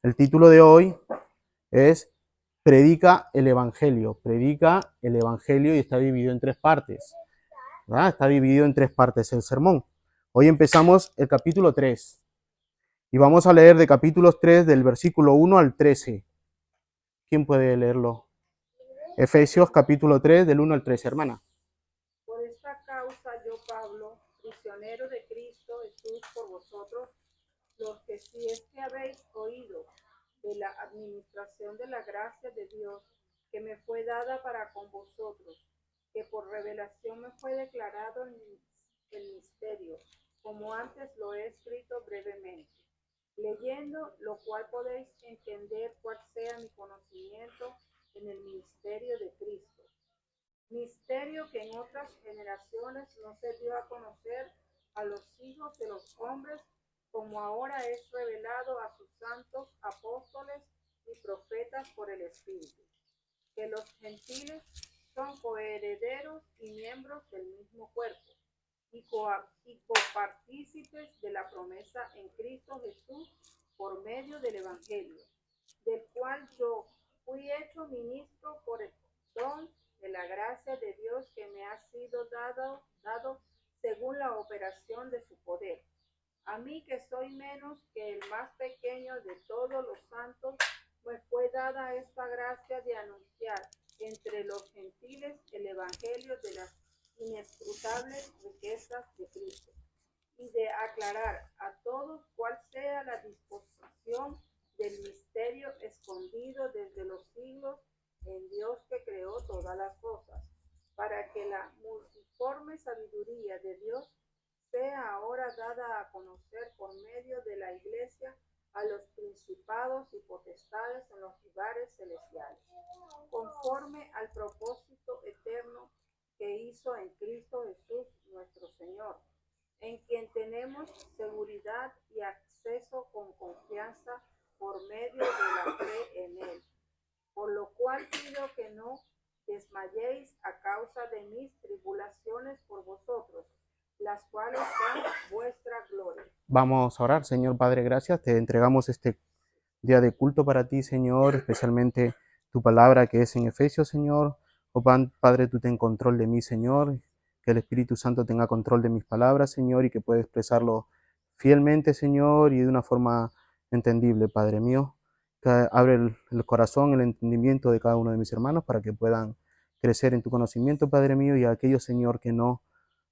El título de hoy es Predica el Evangelio. Predica el Evangelio y está dividido en tres partes. ¿Verdad? Está dividido en tres partes el sermón. Hoy empezamos el capítulo 3 y vamos a leer de capítulos 3 del versículo 1 al 13. ¿Quién puede leerlo? Efesios capítulo 3 del 1 al 13, hermana. Por esta causa yo, Pablo, prisionero de Cristo Jesús por vosotros, los que si es que habéis oído de la administración de la gracia de Dios que me fue dada para con vosotros, que por revelación me fue declarado el misterio, como antes lo he escrito brevemente, leyendo lo cual podéis entender cuál sea mi conocimiento en el ministerio de Cristo. Misterio que en otras generaciones no se dio a conocer a los hijos de los hombres, como ahora es revelado a sus santos apóstoles y profetas por el Espíritu, que los gentiles son coherederos y miembros del mismo cuerpo, y copartícipes de la promesa en Cristo Jesús por medio del Evangelio, del cual yo fui hecho ministro por el don de la gracia de Dios que me ha sido dado según la operación de su poder. A mí, que soy menos que el más pequeño de todos los santos, me fue dada esta gracia de anunciar entre los gentiles el evangelio de las inescrutables riquezas de Cristo, y de aclarar a todos cuál sea la disposición del misterio escondido desde los siglos en Dios que creó todas las cosas, para que la multiforme sabiduría de Dios sea ahora dada a conocer por medio de la Iglesia a los principados y potestades en los lugares celestiales, conforme al propósito eterno que hizo en Cristo Jesús nuestro Señor, en quien tenemos seguridad y acceso con confianza por medio de la fe en Él. Por lo cual pido que no desmayéis a causa de mis tribulaciones por vosotros, las cuales son vuestra gloria. Vamos a orar. Señor Padre, gracias. Te entregamos este día de culto para ti, Señor, especialmente tu palabra que es en Efesios, Señor. Oh Padre, tú ten control de mí, Señor. Que el Espíritu Santo tenga control de mis palabras, Señor, y que pueda expresarlo fielmente, Señor, y de una forma entendible, Padre mío. Que abre el corazón, el entendimiento de cada uno de mis hermanos para que puedan crecer en tu conocimiento, Padre mío, y a aquellos, Señor, que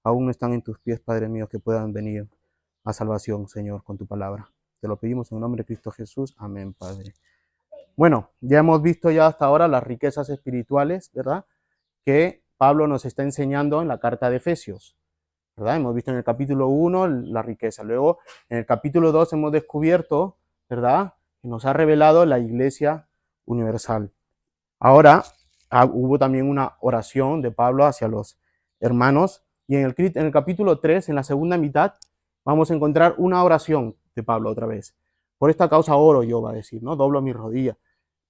aún no están en tus pies, Padre mío, que puedan venir a salvación, Señor, con tu palabra. Te lo pedimos en el nombre de Cristo Jesús. Amén, Padre. Bueno, ya hemos visto ya hasta ahora las riquezas espirituales, ¿verdad? Que Pablo nos está enseñando en la carta de Efesios, ¿verdad? Hemos visto en el capítulo 1 la riqueza. Luego, en el capítulo 2 hemos descubierto, ¿verdad? Que nos ha revelado la Iglesia universal. Ahora, hubo también una oración de Pablo hacia los hermanos. Y en el capítulo 3, en la segunda mitad, vamos a encontrar una oración de Pablo otra vez. Por esta causa oro yo, va a decir, ¿no? Doblo mis rodillas.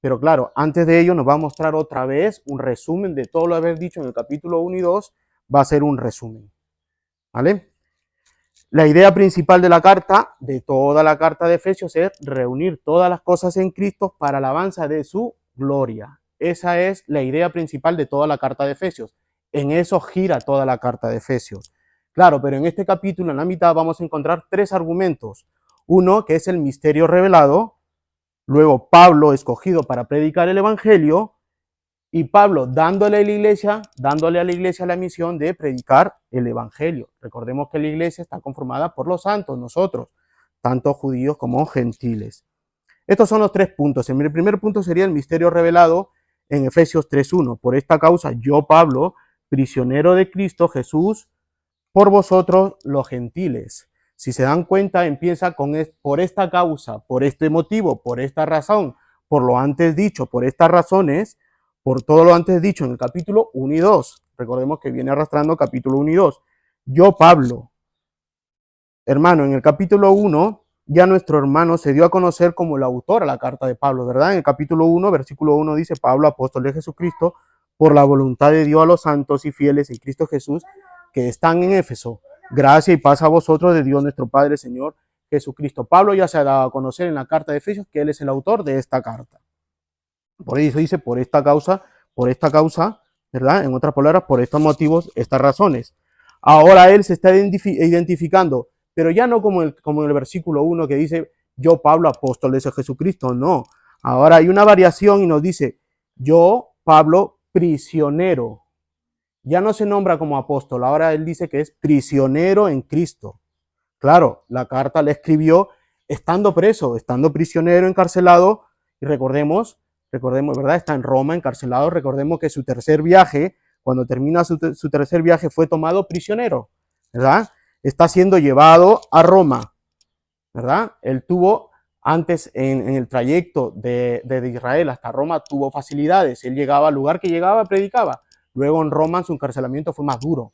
Pero claro, antes de ello nos va a mostrar otra vez un resumen de todo lo haber dicho en el capítulo 1 y 2. Va a ser un resumen. ¿Vale? La idea principal de la carta, de toda la carta de Efesios, es reunir todas las cosas en Cristo para la alabanza de su gloria. Esa es la idea principal de toda la carta de Efesios. En eso gira toda la carta de Efesios. Claro, pero en este capítulo, en la mitad, vamos a encontrar tres argumentos. Uno, que es el misterio revelado. Luego, Pablo, escogido para predicar el evangelio. Y Pablo dándole a la iglesia la misión de predicar el evangelio. Recordemos que la iglesia está conformada por los santos, nosotros, tanto judíos como gentiles. Estos son los tres puntos. El primer punto sería el misterio revelado en Efesios 3:1. Por esta causa, yo, Pablo, prisionero de Cristo Jesús, por vosotros los gentiles. Si se dan cuenta, empieza con por esta causa, por este motivo, por esta razón, por lo antes dicho, por estas razones, por todo lo antes dicho en el capítulo 1 y 2. Recordemos que viene arrastrando capítulo 1 y 2. Yo, Pablo, hermano, en el capítulo 1, ya nuestro hermano se dio a conocer como el autor a la carta de Pablo, ¿verdad? En el capítulo 1, versículo 1 dice, Pablo, apóstol de Jesucristo, por la voluntad de Dios a los santos y fieles en Cristo Jesús, que están en Éfeso. Gracia y paz a vosotros de Dios nuestro Padre, Señor Jesucristo. Pablo ya se ha dado a conocer en la carta de Efesios que él es el autor de esta carta. Por eso dice, por esta causa, ¿verdad? En otras palabras, por estos motivos, estas razones. Ahora él se está identificando, pero ya no como en el versículo 1 que dice, yo Pablo, apóstol de Jesucristo, no. Ahora hay una variación y nos dice, yo Pablo, prisionero. Ya no se nombra como apóstol, ahora él dice que es prisionero en Cristo. Claro, la carta la escribió estando preso, estando prisionero, encarcelado, y recordemos, ¿verdad? Está en Roma, encarcelado, recordemos que su tercer viaje, cuando termina su tercer viaje, fue tomado prisionero, ¿verdad? Está siendo llevado a Roma, ¿verdad? Él tuvo, antes en el trayecto de Israel hasta Roma, tuvo facilidades, él llegaba al lugar que llegaba, predicaba. Luego en Roma su encarcelamiento fue más duro,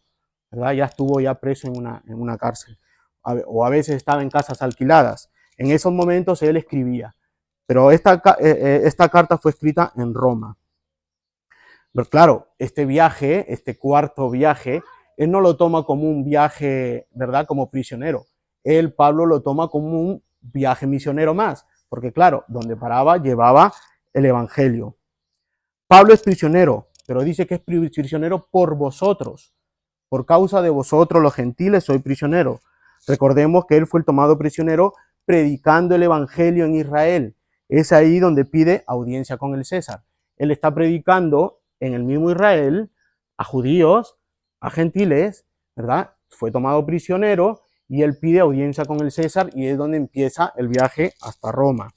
¿verdad? Ya estuvo ya preso en una cárcel, o a veces estaba en casas alquiladas. En esos momentos él escribía, pero esta carta fue escrita en Roma. Pero claro, este viaje, este cuarto viaje, él no lo toma como un viaje, ¿verdad? Como prisionero. Él, Pablo, lo toma como un viaje misionero más, porque claro, donde paraba llevaba el evangelio. Pablo es prisionero, pero dice que es prisionero por vosotros. Por causa de vosotros los gentiles soy prisionero. Recordemos que él fue el tomado prisionero predicando el evangelio en Israel. Es ahí donde pide audiencia con el César. Él está predicando en el mismo Israel a judíos, a gentiles, ¿verdad? Fue tomado prisionero y él pide audiencia con el César y es donde empieza el viaje hasta Roma.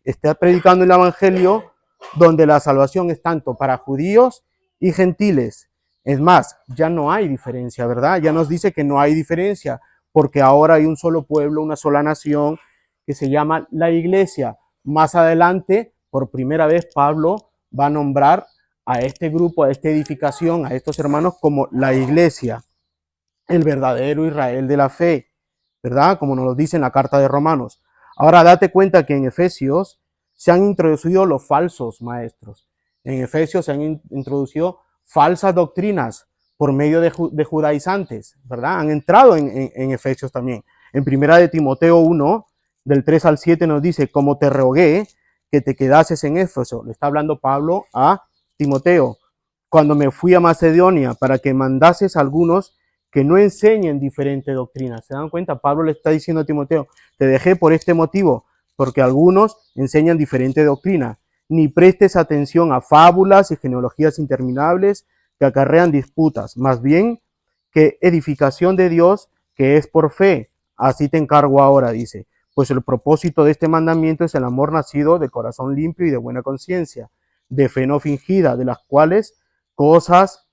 Está predicando el evangelio donde la salvación es tanto para judíos y gentiles. Es más, ya no hay diferencia, ¿verdad? Ya nos dice que no hay diferencia, porque ahora hay un solo pueblo, una sola nación, que se llama la iglesia. Más adelante, por primera vez, Pablo va a nombrar a este grupo, a esta edificación, a estos hermanos como la iglesia, el verdadero Israel de la fe, ¿verdad? Como nos lo dice en la carta de Romanos. Ahora date cuenta que en Efesios se han introducido los falsos maestros. En Efesios se han introducido falsas doctrinas por medio de judaizantes, ¿verdad? Han entrado en Efesios también. En primera de Timoteo 1, del 3 al 7 nos dice, como te rogué que te quedases en Éfeso. Le está hablando Pablo a Timoteo. Cuando me fui a Macedonia para que mandases a algunos que no enseñen diferente doctrina. ¿Se dan cuenta? Pablo le está diciendo a Timoteo, te dejé por este motivo, porque algunos enseñan diferente doctrina. Ni prestes atención a fábulas y genealogías interminables que acarrean disputas, más bien que edificación de Dios que es por fe. Así te encargo ahora, dice, pues el propósito de este mandamiento es el amor nacido de corazón limpio y de buena conciencia, de fe no fingida, de las cuales cosas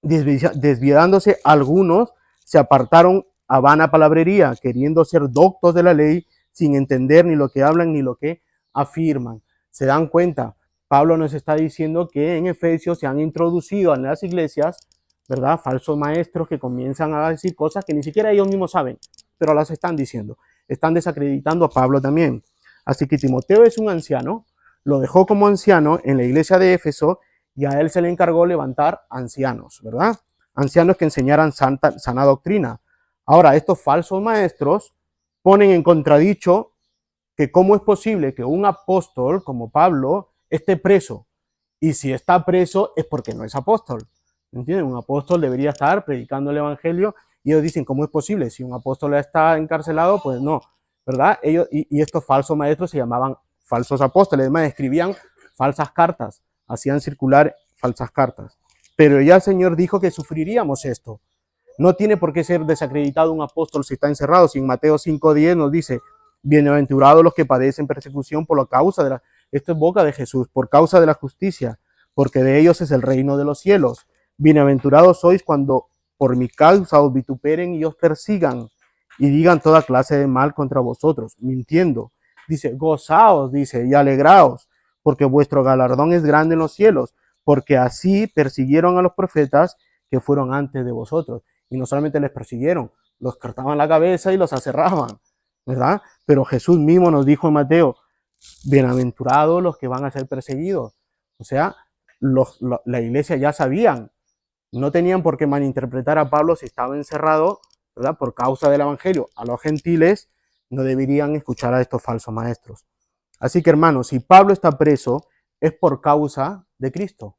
desviándose algunos se apartaron a vana palabrería, queriendo ser doctos de la ley sin entender ni lo que hablan ni lo que afirman. ¿Se dan cuenta? Pablo nos está diciendo que en Efesios se han introducido en las iglesias, ¿verdad? Falsos maestros que comienzan a decir cosas que ni siquiera ellos mismos saben, pero las están diciendo. Están desacreditando a Pablo también. Así que Timoteo es un anciano, lo dejó como anciano en la iglesia de Éfeso y a él se le encargó levantar ancianos, ¿verdad? Ancianos que enseñaran sana doctrina. Ahora, estos falsos maestros ponen en contradicho que cómo es posible que un apóstol como Pablo esté preso. Y si está preso es porque no es apóstol. ¿Entienden? Un apóstol debería estar predicando el evangelio y ellos dicen, ¿cómo es posible? Si un apóstol está encarcelado, pues no, ¿verdad? Ellos, y estos falsos maestros se llamaban falsos apóstoles, además escribían falsas cartas, hacían circular falsas cartas. Pero ya el Señor dijo que sufriríamos esto. No tiene por qué ser desacreditado un apóstol si está encerrado. Si en Mateo 5:10 nos dice, bienaventurados los que padecen persecución por la causa de la... Esto es boca de Jesús, por causa de la justicia, porque de ellos es el reino de los cielos. Bienaventurados sois cuando por mi causa os vituperen y os persigan y digan toda clase de mal contra vosotros, mintiendo. Dice, gozaos, dice, y alegraos, porque vuestro galardón es grande en los cielos, porque así persiguieron a los profetas que fueron antes de vosotros. Y no solamente les persiguieron, los cortaban la cabeza y los aserraban, ¿verdad? Pero Jesús mismo nos dijo en Mateo, bienaventurados los que van a ser perseguidos. O sea, la iglesia ya sabían, no tenían por qué malinterpretar a Pablo si estaba encerrado, ¿verdad? Por causa del evangelio a los gentiles, no deberían escuchar a estos falsos maestros. Así que, hermanos, si Pablo está preso, es por causa de Cristo,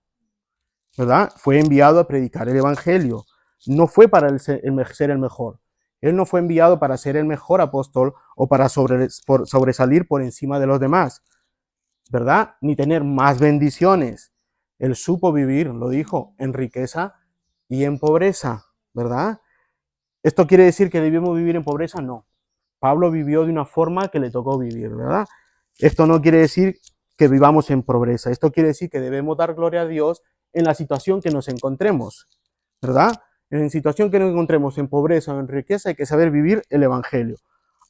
¿verdad? Fue enviado a predicar el Evangelio. No fue para ser el mejor. Él no fue enviado para ser el mejor apóstol o para sobresalir por encima de los demás, ¿verdad? Ni tener más bendiciones. Él supo vivir, lo dijo, en riqueza y en pobreza, ¿verdad? ¿Esto quiere decir que debemos vivir en pobreza? No. Pablo vivió de una forma que le tocó vivir, ¿verdad? Esto no quiere decir que vivamos en pobreza. Esto quiere decir que debemos dar gloria a Dios en la situación que nos encontremos, ¿verdad? En la situación que nos encontremos, en pobreza o en riqueza, hay que saber vivir el Evangelio.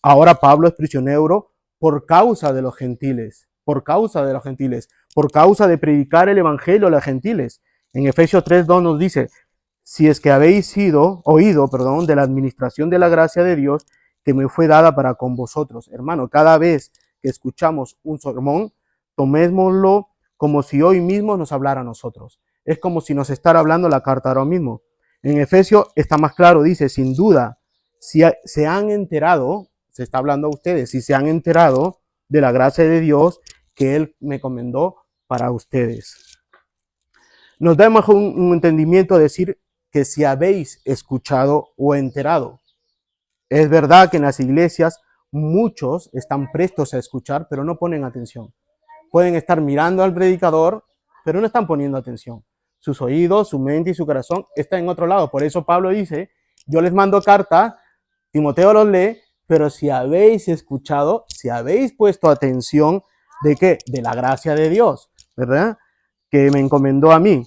Ahora Pablo es prisionero por causa de los gentiles, por causa de los gentiles, por causa de predicar el Evangelio a los gentiles. En Efesios 3:2 nos dice, si es que habéis oído, de la administración de la gracia de Dios que me fue dada para con vosotros. Hermano, cada vez que escuchamos un sermón, tomémoslo como si hoy mismo nos hablara a nosotros. Es como si nos estará hablando la carta ahora mismo. En Efesios está más claro, dice, sin duda, si se han enterado, se está hablando a ustedes, si se han enterado de la gracia de Dios que Él me encomendó para ustedes. Nos da mejor un entendimiento de decir que si habéis escuchado o enterado. Es verdad que en las iglesias muchos están prestos a escuchar, pero no ponen atención. Pueden estar mirando al predicador, pero no están poniendo atención. Sus oídos, su mente y su corazón están en otro lado. Por eso Pablo dice, yo les mando carta, Timoteo los lee, pero si habéis escuchado, si habéis puesto atención, ¿de qué? De la gracia de Dios, ¿verdad? Que me encomendó a mí.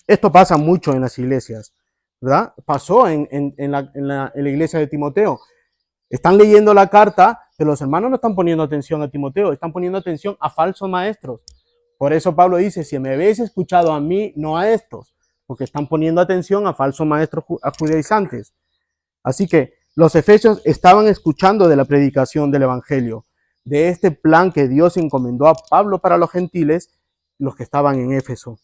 Esto pasa mucho en las iglesias, ¿verdad? Pasó en la iglesia de Timoteo. Están leyendo la carta, pero los hermanos no están poniendo atención a Timoteo, están poniendo atención a falsos maestros. Por eso Pablo dice, si me habéis escuchado a mí, no a estos, porque están poniendo atención a falsos maestros judaizantes. Así que los efesios estaban escuchando de la predicación del evangelio, de este plan que Dios encomendó a Pablo para los gentiles, los que estaban en Éfeso.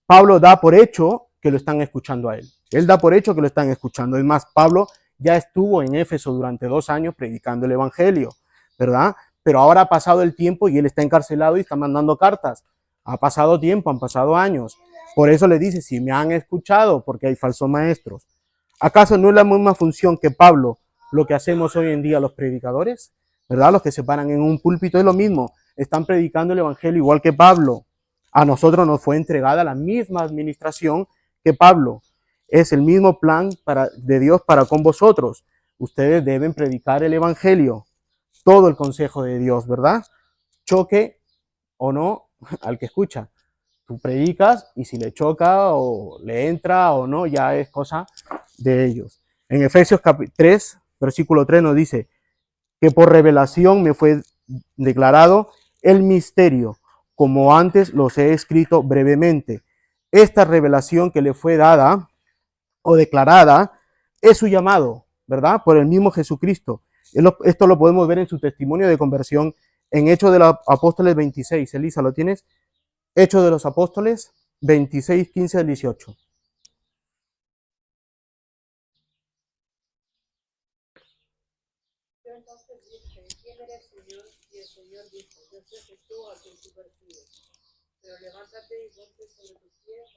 Pablo da por hecho que lo están escuchando a él. Él da por hecho que lo están escuchando. Es más, Pablo ya estuvo en Éfeso durante 2 años predicando el evangelio, ¿verdad? Pero ahora ha pasado el tiempo y él está encarcelado y está mandando cartas. Ha pasado tiempo, han pasado años. Por eso le dice, si me han escuchado, porque hay falsos maestros. ¿Acaso no es la misma función que Pablo lo que hacemos hoy en día los predicadores? ¿Verdad? Los que se paran en un púlpito es lo mismo. Están predicando el evangelio igual que Pablo. A nosotros nos fue entregada la misma administración que Pablo. Es el mismo plan de Dios para con vosotros. Ustedes deben predicar el evangelio, todo el consejo de Dios, ¿verdad? Choque o no al que escucha. Tú predicas y si le choca o le entra o no, ya es cosa de ellos. En Efesios 3, versículo 3 nos dice que por revelación me fue declarado el misterio, como antes los he escrito brevemente. Esta revelación que le fue dada o declarada es su llamado, ¿verdad? Por el mismo Jesucristo. Esto lo podemos ver en su testimonio de conversión en Hechos de los Apóstoles 26. Elisa, ¿lo tienes? Hechos de los Apóstoles 26, 15 al 18. Yo entonces dije, ¿quién eres, Señor? Y el Señor dijo, yo soy Jesús a quien tú persigues. Pero levántate y ponte sobre tus pies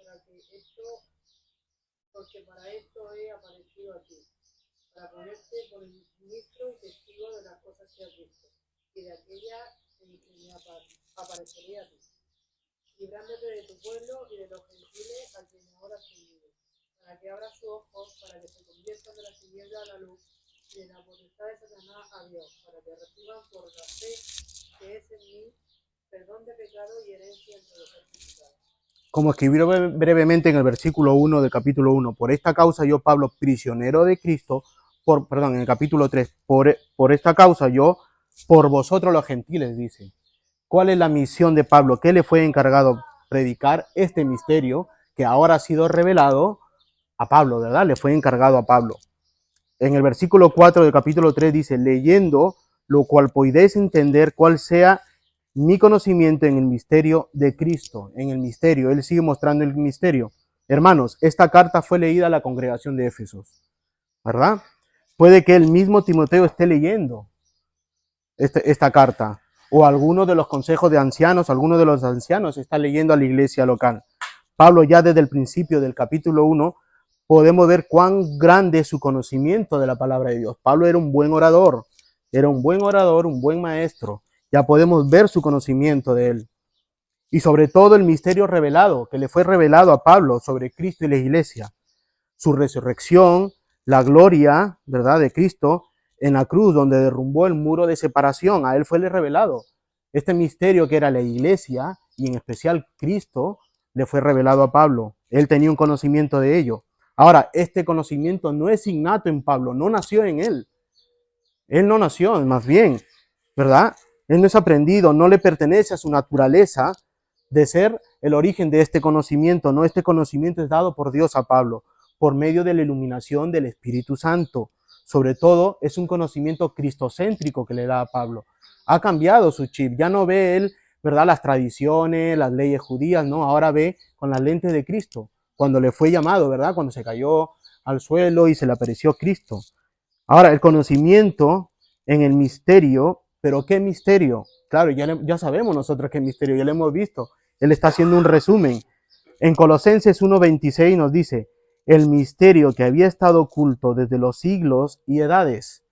porque para esto he aparecido a ti, para ponerte por ministro y testigo de las cosas que has visto, y de aquella que me apareceré a ti, librándote de tu pueblo y de los gentiles al que ahora has unido, para que abra sus ojos, para que se conviertan de la tiniebla a la luz, y de la potestad de Satanás a Dios, para que reciban por la fe que es en mí perdón de pecado y herencia entre los justificados. Como escribió brevemente en el versículo 1 del capítulo 1, por esta causa yo, Pablo, prisionero de Cristo, en el capítulo 3, por esta causa yo, por vosotros los gentiles, dice. ¿Cuál es la misión de Pablo? ¿Qué le fue encargado? Predicar este misterio que ahora ha sido revelado a Pablo, ¿verdad? Le fue encargado a Pablo. En el versículo 4 del capítulo 3 dice, leyendo, lo cual podéis entender cuál sea mi conocimiento en el misterio de Cristo, en el misterio. Él sigue mostrando el misterio. Hermanos, esta carta fue leída a la congregación de Éfesos, ¿verdad? Puede que el mismo Timoteo esté leyendo esta carta. O alguno de los consejos de ancianos, alguno de los ancianos está leyendo a la iglesia local. Pablo ya desde el principio del capítulo 1 podemos ver cuán grande es su conocimiento de la palabra de Dios. Pablo era un buen orador, un buen maestro. Ya podemos ver su conocimiento de él. Y sobre todo el misterio revelado, que le fue revelado a Pablo sobre Cristo y la iglesia. Su resurrección, la gloria, ¿verdad?, de Cristo en la cruz, donde derrumbó el muro de separación. A él fue revelado. Este misterio que era la iglesia, y en especial Cristo, le fue revelado a Pablo. Él tenía un conocimiento de ello. Ahora, este conocimiento no es innato en Pablo, no nació en él. Él no nació, más bien, ¿verdad? Él no es aprendido, no le pertenece a su naturaleza de ser el origen de este conocimiento. No, este conocimiento es dado por Dios a Pablo, por medio de la iluminación del Espíritu Santo. Sobre todo, es un conocimiento cristocéntrico que le da a Pablo. Ha cambiado su chip, ya no ve él, ¿verdad?, las tradiciones, las leyes judías, no, ahora ve con las lentes de Cristo. Cuando le fue llamado, ¿verdad?, cuando se cayó al suelo y se le apareció Cristo. Ahora, el conocimiento en el misterio, pero ¿qué misterio? Claro, ya sabemos nosotros qué misterio, ya lo hemos visto. Él está haciendo un resumen. En Colosenses 1:26 nos dice, el misterio que había estado oculto desde los siglos y edades,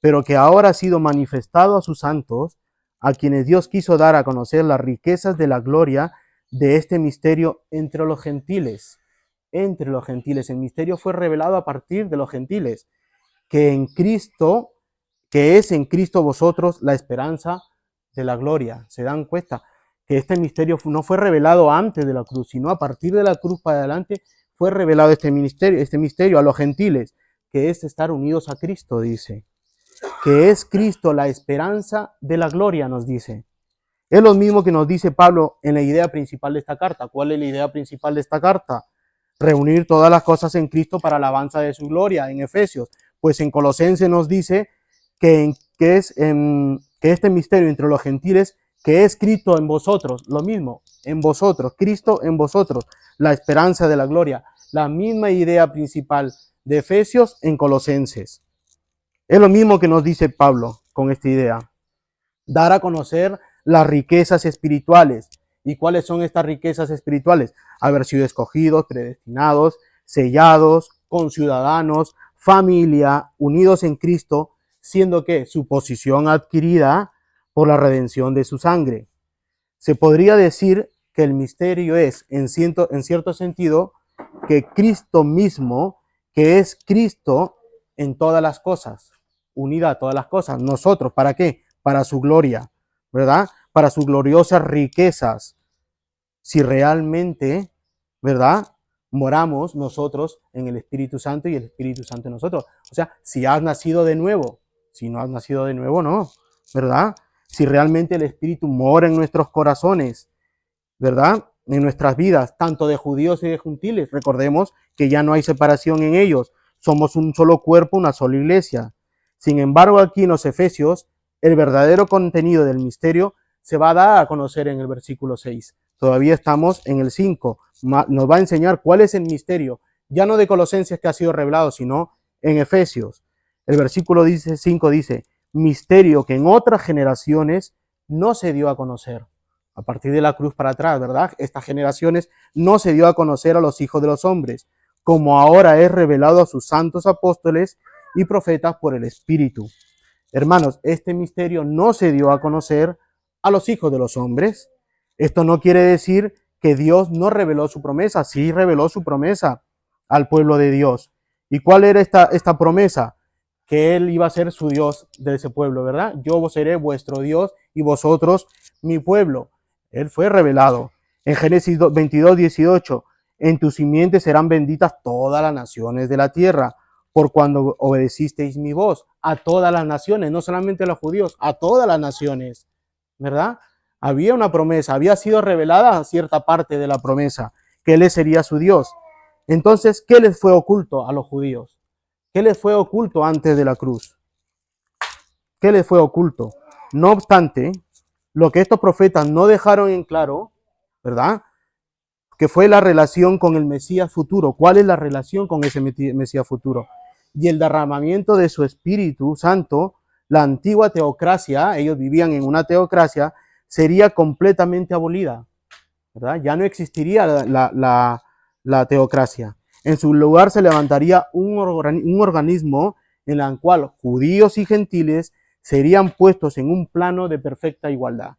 pero que ahora ha sido manifestado a sus santos, a quienes Dios quiso dar a conocer las riquezas de la gloria de este misterio entre los gentiles. Entre los gentiles. El misterio fue revelado a partir de los gentiles, que en Cristo, que es en Cristo vosotros la esperanza de la gloria. ¿Se dan cuenta? Que este misterio no fue revelado antes de la cruz, sino a partir de la cruz para adelante fue revelado este misterio a los gentiles, que es estar unidos a Cristo, dice. Que es Cristo la esperanza de la gloria, nos dice. Es lo mismo que nos dice Pablo en la idea principal de esta carta. ¿Cuál es la idea principal de esta carta? Reunir todas las cosas en Cristo para la alabanza de su gloria, en Efesios. Pues en Colosenses nos dice que este misterio entre los gentiles, que es Cristo en vosotros, lo mismo, en vosotros, Cristo en vosotros, la esperanza de la gloria, la misma idea principal de Efesios en Colosenses. Es lo mismo que nos dice Pablo con esta idea, dar a conocer las riquezas espirituales. ¿Y cuáles son estas riquezas espirituales? Haber sido escogidos, predestinados, sellados, conciudadanos, familia, unidos en Cristo, siendo que su posición adquirida por la redención de su sangre. Se podría decir que el misterio es, en cierto sentido, que Cristo mismo, que es Cristo en todas las cosas, unida a todas las cosas. Nosotros, ¿para qué? Para su gloria, ¿verdad? Para sus gloriosas riquezas. Si realmente, ¿verdad?, moramos nosotros en el Espíritu Santo y el Espíritu Santo en nosotros. O sea, si has nacido de nuevo, si no has nacido de nuevo, no, ¿verdad? Si realmente el Espíritu mora en nuestros corazones, ¿verdad?, en nuestras vidas, tanto de judíos y de gentiles. Recordemos que ya no hay separación en ellos. Somos un solo cuerpo, una sola iglesia. Sin embargo, aquí en los Efesios, el verdadero contenido del misterio se va a dar a conocer en el versículo 6. Todavía estamos en el 5. Nos va a enseñar cuál es el misterio, ya no de Colosenses que ha sido revelado, sino en Efesios. El versículo 5 dice, misterio que en otras generaciones no se dio a conocer. A partir de la cruz para atrás, ¿verdad? Estas generaciones no se dio a conocer a los hijos de los hombres, como ahora es revelado a sus santos apóstoles y profetas por el Espíritu. Hermanos, este misterio no se dio a conocer a los hijos de los hombres. Esto no quiere decir que Dios no reveló su promesa. Sí reveló su promesa al pueblo de Dios. ¿Y cuál era esta promesa? Que Él iba a ser su Dios de ese pueblo, ¿verdad? Yo seré vuestro Dios y vosotros mi pueblo. Él fue revelado. En Génesis 22:18, en tu simiente serán benditas todas las naciones de la tierra, por cuando obedecisteis mi voz, a todas las naciones, no solamente a los judíos, a todas las naciones, ¿verdad? Había una promesa, había sido revelada cierta parte de la promesa, que Él sería su Dios. Entonces, ¿qué les fue oculto a los judíos? ¿Qué les fue oculto antes de la cruz? ¿Qué les fue oculto? No obstante, lo que estos profetas no dejaron en claro, ¿verdad?, que fue la relación con el Mesías futuro. ¿Cuál es la relación con ese Mesías futuro? Y el derramamiento de su Espíritu Santo la antigua teocracia, ellos vivían en una teocracia, sería completamente abolida, ¿verdad? Ya no existiría la teocracia. En su lugar se levantaría un organismo en el cual judíos y gentiles serían puestos en un plano de perfecta igualdad.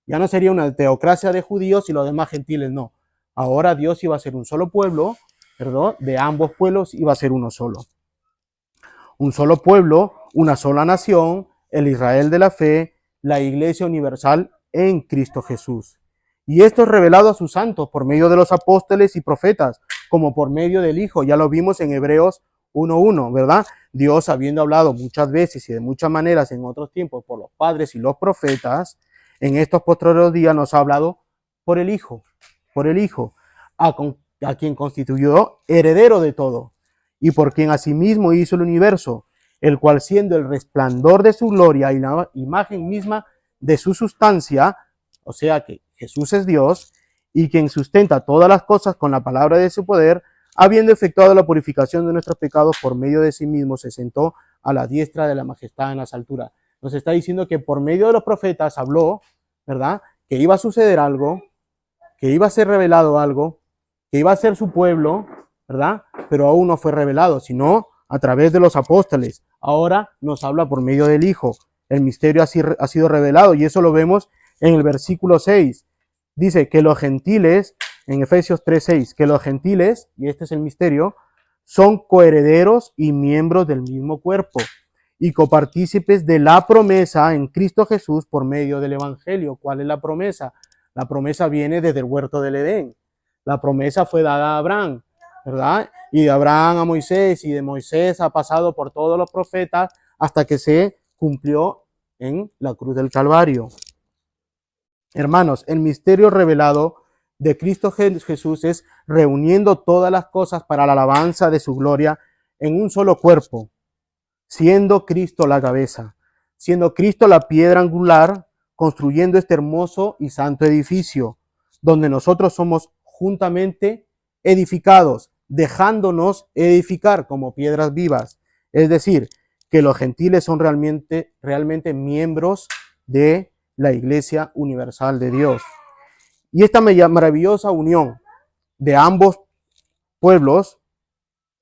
Ya no sería una teocracia de judíos y los demás gentiles no. Ahora Dios iba a ser un solo pueblo, perdón, de ambos pueblos iba a ser uno solo. Un solo pueblo, una sola nación, el Israel de la fe, la Iglesia universal en Cristo Jesús. Y esto es revelado a sus santos por medio de los apóstoles y profetas, como por medio del Hijo. Ya lo vimos en Hebreos 1:1, ¿verdad? Dios, habiendo hablado muchas veces y de muchas maneras en otros tiempos por los padres y los profetas, en estos postreros días nos ha hablado por el Hijo, a quien constituyó heredero de todo, y por quien asimismo hizo el universo, el cual siendo el resplandor de su gloria y la imagen misma de su sustancia, o sea que Jesús es Dios, y quien sustenta todas las cosas con la palabra de su poder, habiendo efectuado la purificación de nuestros pecados por medio de sí mismo, se sentó a la diestra de la majestad en las alturas. Nos está diciendo que por medio de los profetas habló, ¿verdad? Que iba a suceder algo, que iba a ser revelado algo, que iba a ser su pueblo, ¿verdad? Pero aún no fue revelado, sino a través de los apóstoles. Ahora nos habla por medio del Hijo. El misterio ha sido revelado y eso lo vemos en el versículo 6. Dice que los gentiles, en Efesios 3:6, que los gentiles, y este es el misterio, son coherederos y miembros del mismo cuerpo y copartícipes de la promesa en Cristo Jesús por medio del Evangelio. ¿Cuál es la promesa? La promesa viene desde el huerto del Edén. La promesa fue dada a Abraham, ¿verdad? Y de Abraham a Moisés, y de Moisés ha pasado por todos los profetas hasta que se cumplió en la cruz del Calvario. Hermanos, el misterio revelado de Cristo Jesús es reuniendo todas las cosas para la alabanza de su gloria en un solo cuerpo, siendo Cristo la cabeza, siendo Cristo la piedra angular, construyendo este hermoso y santo edificio, donde nosotros somos juntamente edificados, dejándonos edificar como piedras vivas. Es decir, que los gentiles son realmente miembros de la Iglesia Universal de Dios. Y esta maravillosa unión de ambos pueblos,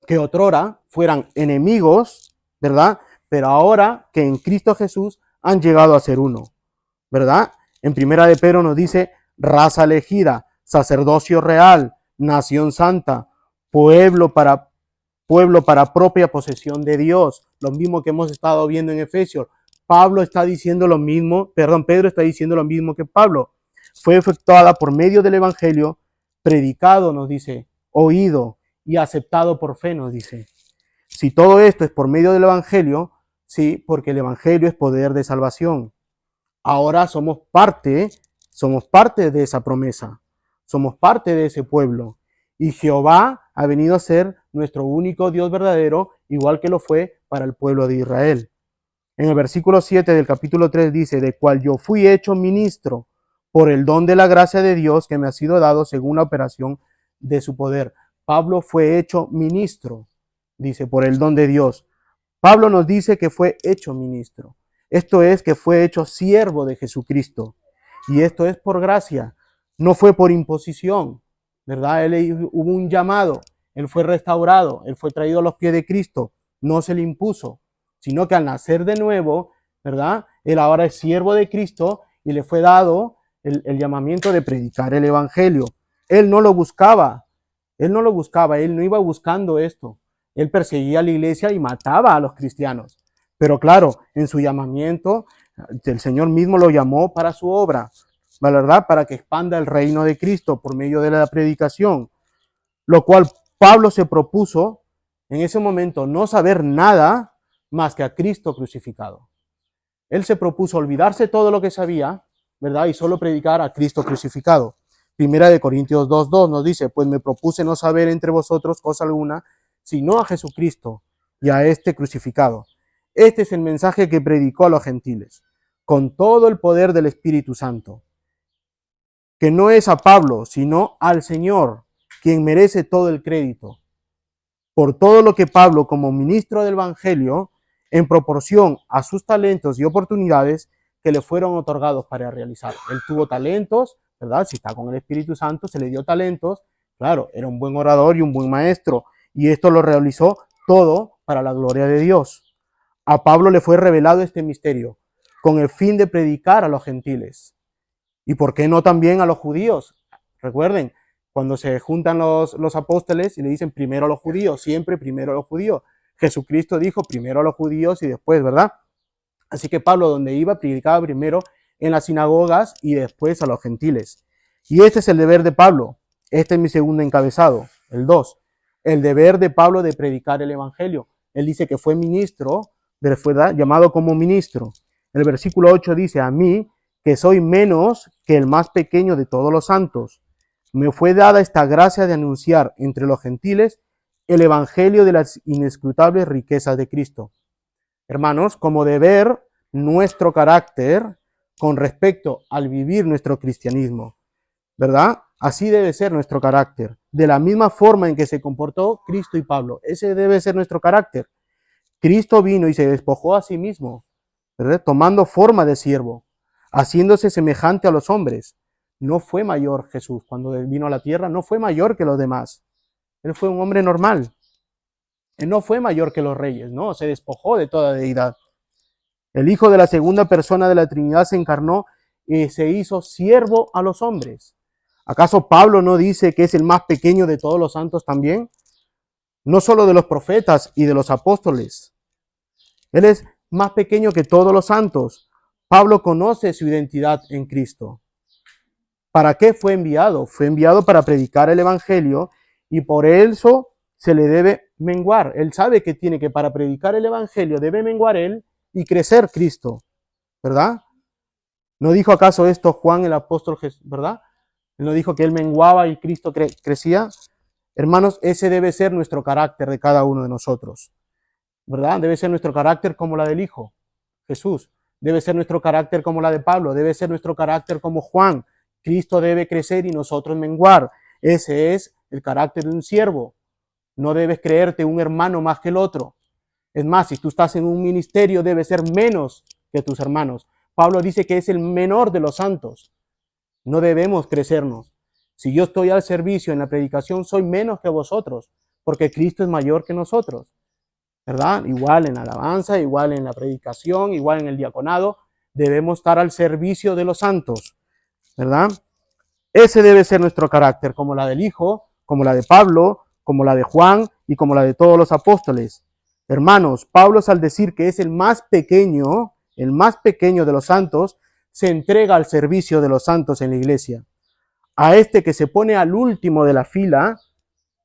que otrora fueran enemigos, ¿verdad? Pero ahora que en Cristo Jesús han llegado a ser uno, ¿verdad? En Primera de Pedro nos dice raza elegida, sacerdocio real, nación santa, pueblo para propia posesión de Dios. Lo mismo que hemos estado viendo en Efesios. Pedro está diciendo lo mismo que Pablo. Fue efectuada por medio del Evangelio, predicado, nos dice, oído y aceptado por fe, nos dice. Si todo esto es por medio del Evangelio, sí, porque el Evangelio es poder de salvación. Ahora somos parte de esa promesa, somos parte de ese pueblo. Y Jehová ha venido a ser nuestro único Dios verdadero, igual que lo fue para el pueblo de Israel. En el versículo 7 del capítulo 3 dice, de cual yo fui hecho ministro por el don de la gracia de Dios que me ha sido dado según la operación de su poder. Pablo fue hecho ministro, dice, por el don de Dios. Pablo nos dice que fue hecho ministro. Esto es que fue hecho siervo de Jesucristo. Y esto es por gracia, no fue por imposición, ¿verdad? Hubo un llamado, él fue restaurado, él fue traído a los pies de Cristo, no se le impuso, sino que al nacer de nuevo, ¿verdad? Él ahora es siervo de Cristo y le fue dado el llamamiento de predicar el Evangelio. Él no lo buscaba, él no iba buscando esto. Él perseguía a la iglesia y mataba a los cristianos. Pero claro, en su llamamiento, el Señor mismo lo llamó para su obra, ¿verdad? Para que expanda el reino de Cristo por medio de la predicación. Lo cual Pablo se propuso en ese momento no saber nada más que a Cristo crucificado. Él se propuso olvidarse todo lo que sabía, ¿verdad? Y solo predicar a Cristo crucificado. Primera de Corintios 2:2 nos dice, pues me propuse no saber entre vosotros cosa alguna, sino a Jesucristo y a este crucificado. Este es el mensaje que predicó a los gentiles, con todo el poder del Espíritu Santo, que no es a Pablo, sino al Señor, quien merece todo el crédito, por todo lo que Pablo, como ministro del Evangelio, en proporción a sus talentos y oportunidades que le fueron otorgados para realizar. Él tuvo talentos, ¿verdad? Si está con el Espíritu Santo, se le dio talentos. Claro, era un buen orador y un buen maestro, y esto lo realizó todo para la gloria de Dios. A Pablo le fue revelado este misterio con el fin de predicar a los gentiles. ¿Y por qué no también a los judíos? Recuerden, cuando se juntan los apóstoles y le dicen primero a los judíos, siempre primero a los judíos. Jesucristo dijo primero a los judíos y después, ¿verdad? Así que Pablo, donde iba, predicaba primero en las sinagogas y después a los gentiles. Y este es el deber de Pablo. Este es mi segundo encabezado, el 2. El deber de Pablo de predicar el evangelio. Él dice que fue ministro, ¿verdad? Llamado como ministro. El versículo 8 dice, a mí, que soy menos que el más pequeño de todos los santos, me fue dada esta gracia de anunciar entre los gentiles el evangelio de las inescrutables riquezas de Cristo. Hermanos, como deber nuestro carácter con respecto al vivir nuestro cristianismo, ¿verdad? Así debe ser nuestro carácter, de la misma forma en que se comportó Cristo y Pablo. Ese debe ser nuestro carácter. Cristo vino y se despojó a sí mismo, ¿verdad? Tomando forma de siervo, haciéndose semejante a los hombres. No fue mayor Jesús cuando vino a la tierra, no fue mayor que los demás. Él fue un hombre normal. Él no fue mayor que los reyes, no, se despojó de toda deidad. El Hijo de la segunda persona de la Trinidad se encarnó y se hizo siervo a los hombres. ¿Acaso Pablo no dice que es el más pequeño de todos los santos también? No solo de los profetas y de los apóstoles. Él es más pequeño que todos los santos. Pablo conoce su identidad en Cristo. ¿Para qué fue enviado? Fue enviado para predicar el evangelio y por eso se le debe menguar. Él sabe que tiene que para predicar el evangelio debe menguar él y crecer Cristo, ¿verdad? ¿No dijo acaso esto Juan el apóstol Jesús, verdad? Él no dijo que él menguaba y Cristo crecía. Hermanos, ese debe ser nuestro carácter de cada uno de nosotros, ¿verdad? Debe ser nuestro carácter como la del Hijo, Jesús. Debe ser nuestro carácter como la de Pablo. Debe ser nuestro carácter como Juan. Cristo debe crecer y nosotros menguar. Ese es el carácter de un siervo. No debes creerte un hermano más que el otro. Es más, si tú estás en un ministerio, debes ser menos que tus hermanos. Pablo dice que es el menor de los santos. No debemos crecernos. Si yo estoy al servicio en la predicación, soy menos que vosotros, porque Cristo es mayor que nosotros, ¿verdad? Igual en la alabanza, igual en la predicación, igual en el diaconado, debemos estar al servicio de los santos, ¿verdad? Ese debe ser nuestro carácter, como la del Hijo, como la de Pablo, como la de Juan y como la de todos los apóstoles. Hermanos, Pablo al decir que es el más pequeño de los santos, se entrega al servicio de los santos en la iglesia. A este que se pone al último de la fila,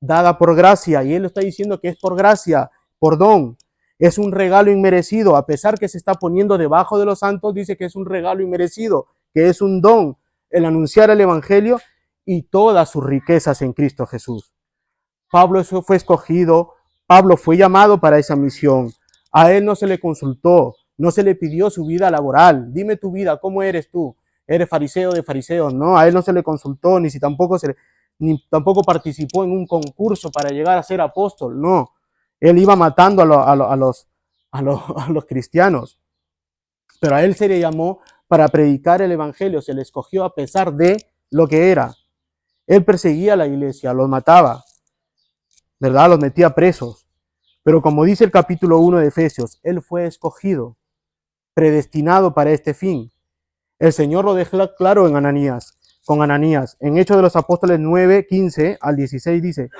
dada por gracia, y él lo está diciendo que es por gracia, por don. Es un regalo inmerecido, a pesar que se está poniendo debajo de los santos, dice que es un regalo inmerecido, que es un don, el anunciar el evangelio y todas sus riquezas en Cristo Jesús. Pablo fue escogido, Pablo fue llamado para esa misión. A él no se le consultó, no se le pidió su vida laboral. Dime tu vida, ¿cómo eres tú? ¿Eres fariseo de fariseos? No, a él no se le consultó, ni tampoco participó en un concurso para llegar a ser apóstol. No, él iba matando a los cristianos. Pero a él se le llamó para predicar el evangelio, se le escogió a pesar de lo que era. Él perseguía a la iglesia, los mataba, ¿verdad? Los metía presos. Pero como dice el capítulo 1 de Efesios, él fue escogido, predestinado para este fin. El Señor lo deja claro en Ananías, con Ananías. En Hechos de los Apóstoles 9, 15 al 16 dice,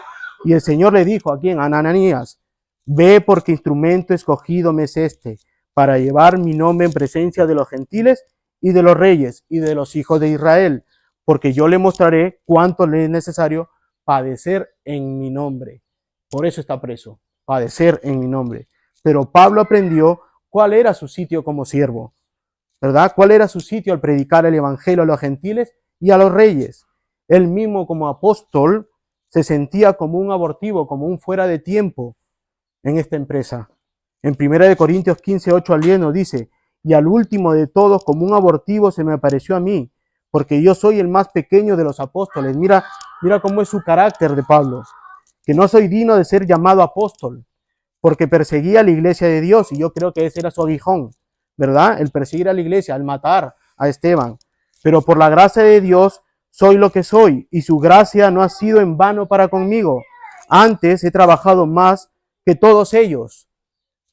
y el Señor le dijo a quién, a Ananías, ve porque instrumento escogido me es este, para llevar mi nombre en presencia de los gentiles y de los reyes y de los hijos de Israel, porque yo le mostraré cuánto le es necesario padecer en mi nombre. Por eso está preso, padecer en mi nombre. Pero Pablo aprendió cuál era su sitio como siervo, ¿verdad? ¿Cuál era su sitio al predicar el evangelio a los gentiles y a los reyes? Él mismo como apóstol se sentía como un abortivo, como un fuera de tiempo en esta empresa. En 1 Corintios 15, 8 al 10 nos dice, y al último de todos como un abortivo se me apareció a mí, porque yo soy el más pequeño de los apóstoles. Mira cómo es su carácter de Pablo, que no soy digno de ser llamado apóstol, porque perseguía a la iglesia de Dios, y yo creo que ese era su aguijón, ¿verdad? El perseguir a la iglesia, el matar a Esteban. Pero por la gracia de Dios soy lo que soy, y su gracia no ha sido en vano para conmigo. Antes he trabajado más que todos ellos,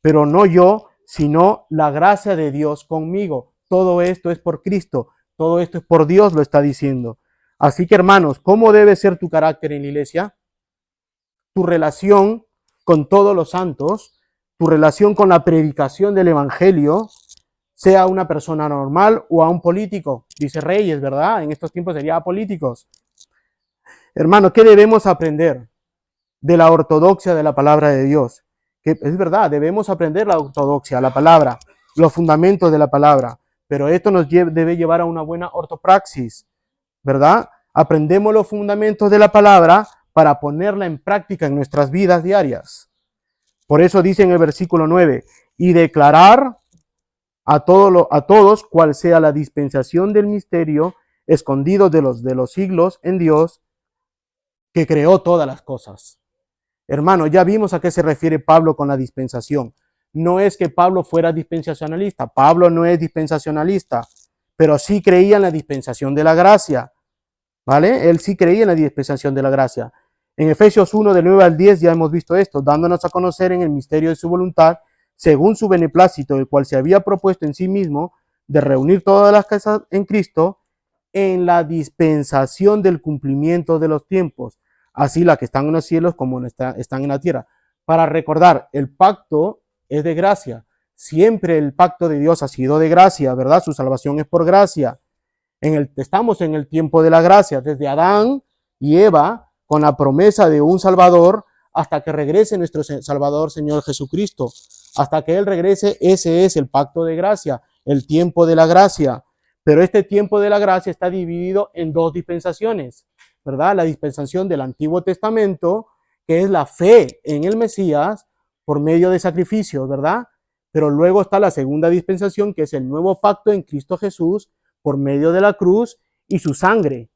pero no yo, sino la gracia de Dios conmigo. Todo esto es por Cristo, todo esto es por Dios, lo está diciendo. Así que, hermanos, ¿cómo debe ser tu carácter en la iglesia? Tu relación con todos los santos, tu relación con la predicación del evangelio, sea una persona normal o a un político. Dice Reyes, ¿verdad? En estos tiempos sería a políticos. Hermano, ¿qué debemos aprender de la ortodoxia de la palabra de Dios? Que es verdad, debemos aprender la ortodoxia, la palabra, los fundamentos de la palabra, pero esto nos debe llevar a una buena ortopraxis, ¿verdad? Aprendemos los fundamentos de la palabra para ponerla en práctica en nuestras vidas diarias. Por eso dice en el versículo 9, y declarar a todos cuál sea la dispensación del misterio escondido de los siglos en Dios, que creó todas las cosas. Hermano, ya vimos a qué se refiere Pablo con la dispensación. No es que Pablo fuera dispensacionalista. Pablo no es dispensacionalista, pero sí creía en la dispensación de la gracia. ¿Vale? Él sí creía en la dispensación de la gracia. En Efesios 1, del 9 al 10, ya hemos visto esto, dándonos a conocer en el misterio de su voluntad, según su beneplácito, el cual se había propuesto en sí mismo, de reunir todas las cosas en Cristo, en la dispensación del cumplimiento de los tiempos, así las que están en los cielos como están en la tierra. Para recordar, el pacto es de gracia. Siempre el pacto de Dios ha sido de gracia, ¿verdad? Su salvación es por gracia. Estamos en el tiempo de la gracia, desde Adán y Eva, con la promesa de un Salvador, hasta que regrese nuestro Salvador, Señor Jesucristo. Hasta que Él regrese, ese es el pacto de gracia, el tiempo de la gracia. Pero este tiempo de la gracia está dividido en dos dispensaciones, ¿verdad? La dispensación del Antiguo Testamento, que es la fe en el Mesías por medio de sacrificios, ¿verdad? Pero luego está la segunda dispensación, que es el nuevo pacto en Cristo Jesús, por medio de la cruz y su sangre.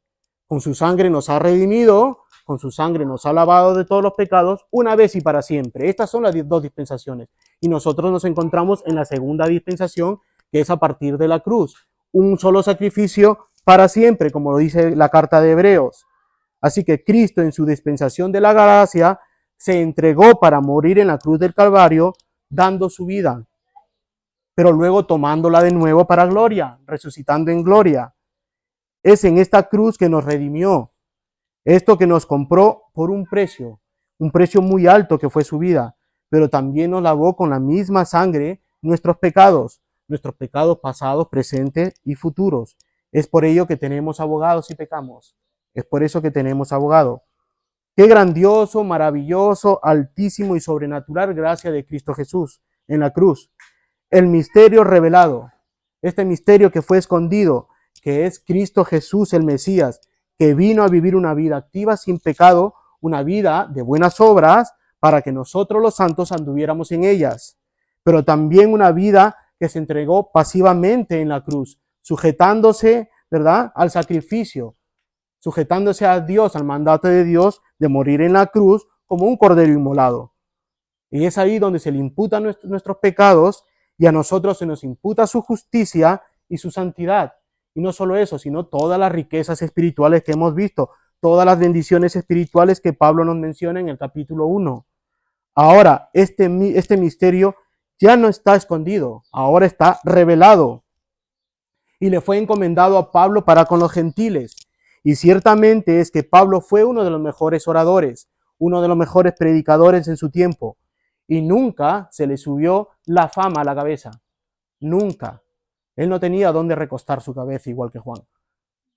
Con su sangre nos ha redimido, con su sangre nos ha lavado de todos los pecados, una vez y para siempre. Estas son las dos dispensaciones. Y nosotros nos encontramos en la segunda dispensación, que es a partir de la cruz. Un solo sacrificio para siempre, como lo dice la carta de Hebreos. Así que Cristo, en su dispensación de la gracia, se entregó para morir en la cruz del Calvario, dando su vida, pero luego tomándola de nuevo para gloria, resucitando en gloria. Es en esta cruz que nos redimió, esto que nos compró por un precio muy alto que fue su vida, pero también nos lavó con la misma sangre nuestros pecados pasados, presentes y futuros. Es por ello que tenemos abogados si pecamos. Es por eso que tenemos abogado. Qué grandioso, maravilloso, altísimo y sobrenatural gracia de Cristo Jesús en la cruz. El misterio revelado, este misterio que fue escondido, que es Cristo Jesús el Mesías, que vino a vivir una vida activa sin pecado, una vida de buenas obras, para que nosotros los santos anduviéramos en ellas, pero también una vida que se entregó pasivamente en la cruz, sujetándose, ¿verdad?, al sacrificio, sujetándose a Dios, al mandato de Dios de morir en la cruz como un cordero inmolado. Y es ahí donde se le imputan nuestros pecados y a nosotros se nos imputa su justicia y su santidad. Y no solo eso, sino todas las riquezas espirituales que hemos visto, todas las bendiciones espirituales que Pablo nos menciona en el capítulo 1. Ahora, este misterio ya no está escondido, ahora está revelado. Y le fue encomendado a Pablo para con los gentiles. Y ciertamente es que Pablo fue uno de los mejores oradores, uno de los mejores predicadores en su tiempo. Y nunca se le subió la fama a la cabeza. Nunca. Él no tenía dónde recostar su cabeza igual que Juan,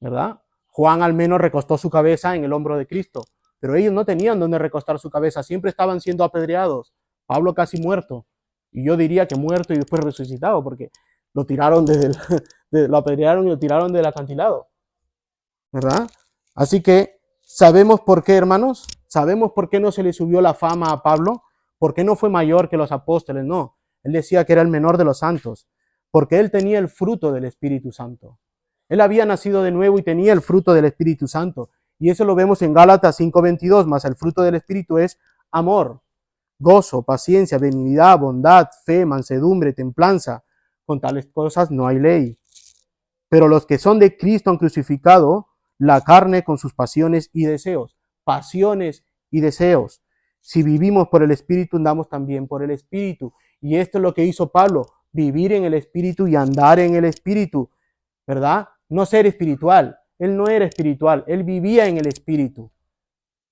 ¿verdad? Juan al menos recostó su cabeza en el hombro de Cristo, pero ellos no tenían dónde recostar su cabeza, siempre estaban siendo apedreados. Pablo casi muerto, y yo diría que muerto y después resucitado, porque lo tiraron lo apedrearon y lo tiraron del acantilado, ¿verdad? Así que, ¿sabemos por qué, hermanos? ¿Sabemos por qué no se le subió la fama a Pablo? ¿Por qué no fue mayor que los apóstoles? No, él decía que era el menor de los santos, porque él tenía el fruto del Espíritu Santo. Él había nacido de nuevo y tenía el fruto del Espíritu Santo. Y eso lo vemos en Gálatas 5:22, más el fruto del Espíritu es amor. gozo, paciencia, benignidad, bondad, fe, mansedumbre, templanza. Con tales cosas no hay ley. Pero los que son de Cristo han crucificado la carne con sus pasiones y deseos. Pasiones y deseos. Si vivimos por el Espíritu, andamos también por el Espíritu. Y esto es lo que hizo Pablo, vivir en el Espíritu y andar en el Espíritu, ¿verdad? No ser espiritual. Él no era espiritual, él vivía en el Espíritu,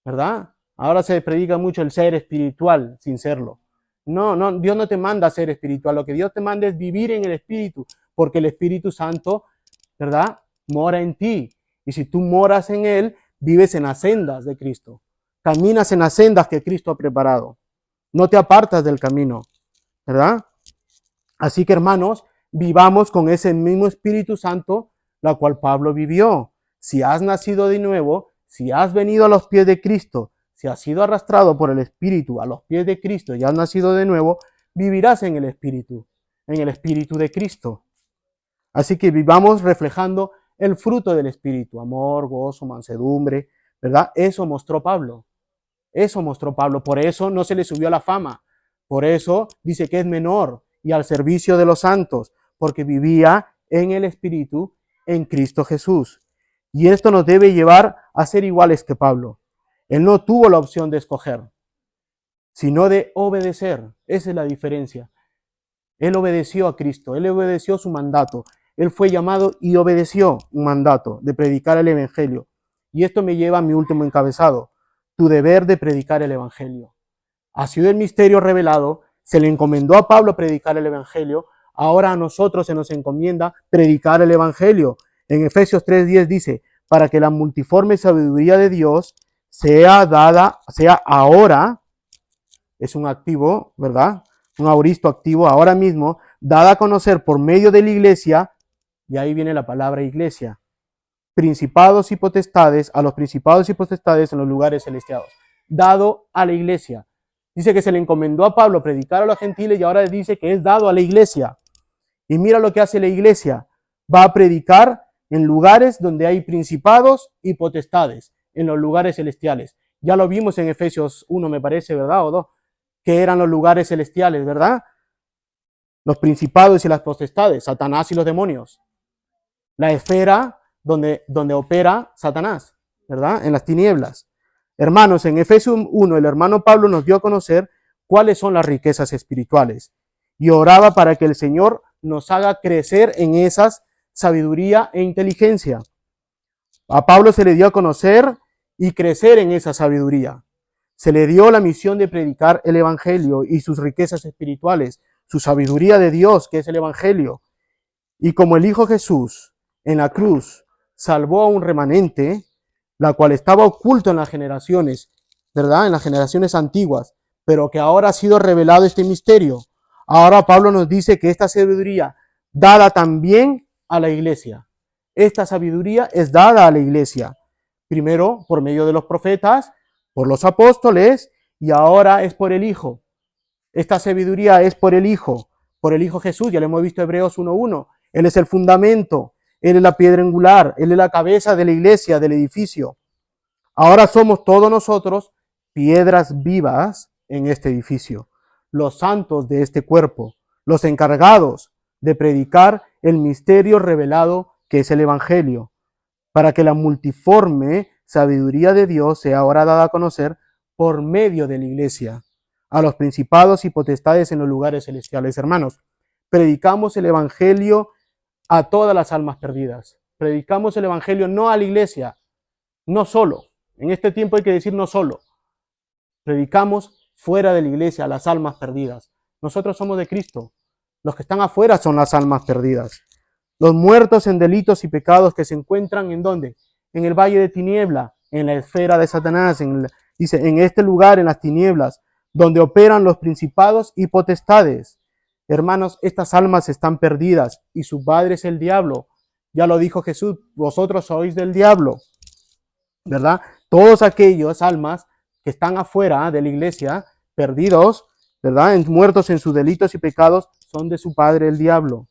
¿verdad? Ahora se predica mucho el ser espiritual sin serlo. No, Dios no te manda a ser espiritual. Lo que Dios te manda es vivir en el Espíritu, porque el Espíritu Santo, ¿verdad?, mora en ti. Y si tú moras en él, vives en las sendas de Cristo. Caminas en las sendas que Cristo ha preparado. No te apartas del camino, ¿verdad? Así que, hermanos, vivamos con ese mismo Espíritu Santo, la cual Pablo vivió. Si has nacido de nuevo, si has venido a los pies de Cristo, si has sido arrastrado por el Espíritu a los pies de Cristo y has nacido de nuevo, vivirás en el Espíritu de Cristo. Así que vivamos reflejando el fruto del Espíritu, amor, gozo, mansedumbre, ¿verdad? Eso mostró Pablo. Por eso no se le subió la fama. Por eso dice que es menor y al servicio de los santos, porque vivía en el Espíritu en Cristo Jesús. Y esto nos debe llevar a ser iguales que Pablo. Él no tuvo la opción de escoger, sino de obedecer. Esa es la diferencia. Él obedeció a Cristo, él obedeció su mandato. Él fue llamado y obedeció un mandato de predicar el Evangelio. Y esto me lleva a mi último encabezado, tu deber de predicar el Evangelio. Ha sido el misterio revelado, se le encomendó a Pablo predicar el Evangelio, ahora a nosotros se nos encomienda predicar el Evangelio. En Efesios 3:10 dice, para que la multiforme sabiduría de Dios sea ahora, es un activo, ¿verdad? Un auristo activo ahora mismo, dada a conocer por medio de la iglesia, y ahí viene la palabra iglesia, principados y potestades, a los principados y potestades en los lugares celestiales, dado a la iglesia. Dice que se le encomendó a Pablo predicar a los gentiles y ahora dice que es dado a la iglesia. Y mira lo que hace la iglesia, va a predicar en lugares donde hay principados y potestades, en los lugares celestiales. Ya lo vimos en Efesios 1, me parece, ¿verdad? O 2, que eran los lugares celestiales, ¿verdad? Los principados y las potestades, Satanás y los demonios. La esfera donde opera Satanás, ¿verdad? En las tinieblas. Hermanos, en Efesios 1, el hermano Pablo nos dio a conocer cuáles son las riquezas espirituales. Y oraba para que el Señor nos haga crecer en esas sabiduría e inteligencia. A Pablo se le dio a conocer y crecer en esa sabiduría. Se le dio la misión de predicar el Evangelio y sus riquezas espirituales, su sabiduría de Dios, que es el Evangelio. Y como el Hijo Jesús en la cruz salvó a un remanente, la cual estaba oculto en las generaciones, ¿verdad? En las generaciones antiguas, pero que ahora ha sido revelado este misterio. Ahora Pablo nos dice que esta sabiduría dada también a la iglesia. Esta sabiduría es dada a la iglesia. Primero por medio de los profetas, por los apóstoles, y ahora es por el Hijo. Esta sabiduría es por el Hijo Jesús, ya lo hemos visto en Hebreos 1:1. Él es el fundamento, Él es la piedra angular, Él es la cabeza de la iglesia, del edificio. Ahora somos todos nosotros piedras vivas en este edificio, los santos de este cuerpo, los encargados de predicar el misterio revelado que es el Evangelio, para que la multiforme sabiduría de Dios sea ahora dada a conocer por medio de la iglesia, a los principados y potestades en los lugares celestiales. Hermanos, predicamos el Evangelio a todas las almas perdidas. Predicamos el Evangelio no a la iglesia, no solo. En este tiempo hay que decir no solo. Predicamos fuera de la iglesia a las almas perdidas. Nosotros somos de Cristo. Los que están afuera son las almas perdidas. Los muertos en delitos y pecados que se encuentran ¿en dónde? En el valle de tiniebla, en la esfera de Satanás, dice, en este lugar, en las tinieblas, donde operan los principados y potestades. Hermanos, estas almas están perdidas y su padre es el diablo. Ya lo dijo Jesús, vosotros sois del diablo, ¿verdad? Todos aquellos almas que están afuera de la iglesia, perdidos, ¿verdad? Muertos en sus delitos y pecados, son de su padre el diablo.